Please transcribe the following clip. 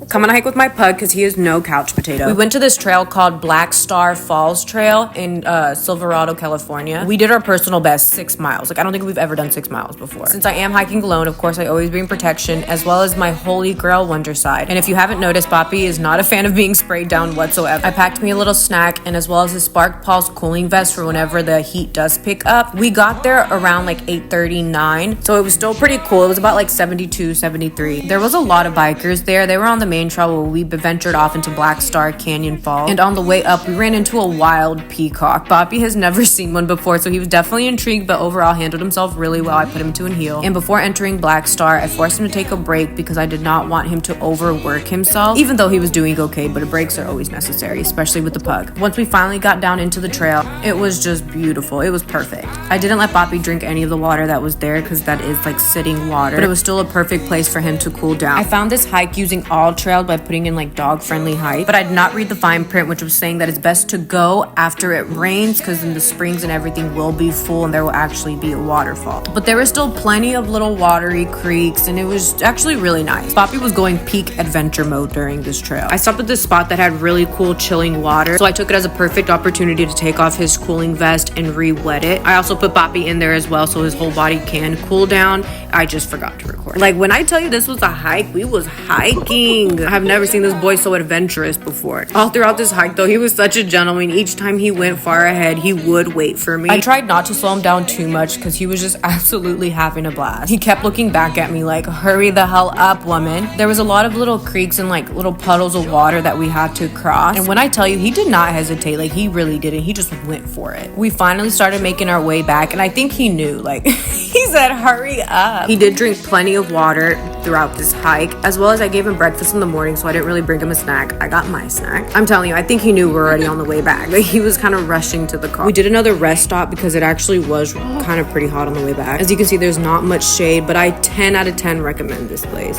Come on a hike with my pug because he is no couch potato. We went to this trail called Black Star Falls Trail in Silverado, California. We did our personal best 6 miles. Like, I don't think we've ever done 6 miles before. Since I am hiking alone, of course, I always bring protection as well as my holy grail Wonder Side. And if you haven't noticed, Boppy is not a fan of being sprayed down whatsoever. I packed me a little snack and as well as a Spark Pulse cooling vest for whenever the heat does pick up. We got there around like 8:39, so it was still pretty cool. It was about like 72, 73. There was a lot of bikers there. They were on the main trail where we ventured off into Black Star Canyon Falls. And on the way up, we ran into a wild peacock. Boppy has never seen one before, so he was definitely intrigued, but overall handled himself really well. I put him to an heel. And before entering Black Star, I forced him to take a break because I did not want him to overwork himself, even though he was doing okay, but breaks are always necessary, especially with the pug. Once we finally got down into the trail, it was just beautiful. It was perfect. I didn't let Boppy drink any of the water that was there because that is like sitting water, but it was still a perfect place for him to cool down. I found this hike using all trails by putting in like dog-friendly hike, but I did not read the fine print, which was saying that it's best to go after it rains because then the springs and everything will be full and there will actually be a waterfall. But there were still plenty of little watery creeks and it was actually really nice. Boppy was going peak adventure mode during this trail. I stopped at this spot that had really cool chilling water, so I took it as a perfect opportunity to take off his cooling vest and re-wet it. I also put Boppy in there as well so his whole body can cool down. I just forgot to record. Like, when I tell you this was a hike, we was hiking. I've never seen this boy so adventurous before. All throughout this hike though, he was such a gentleman. Each time he went far ahead, he would wait for me. I tried not to slow him down too much because he was just absolutely having a blast. He kept looking back at me like, hurry the hell up, woman. There was a lot of little creeks and like little puddles of water that we had to cross. And when I tell you, he did not hesitate. Like, he really didn't. He just went for it. We finally started making our way back and I think he knew, like, he said, hurry up. He did drink plenty of water throughout this hike, as well as I gave him breakfast in the morning, so I didn't really bring him a snack. I got my snack. I'm telling you, I think he knew we were already on the way back. Like, he was kind of rushing to the car. We did another rest stop because it actually was kind of pretty hot on the way back. As you can see, there's not much shade, but I 10 out of 10 recommend this place.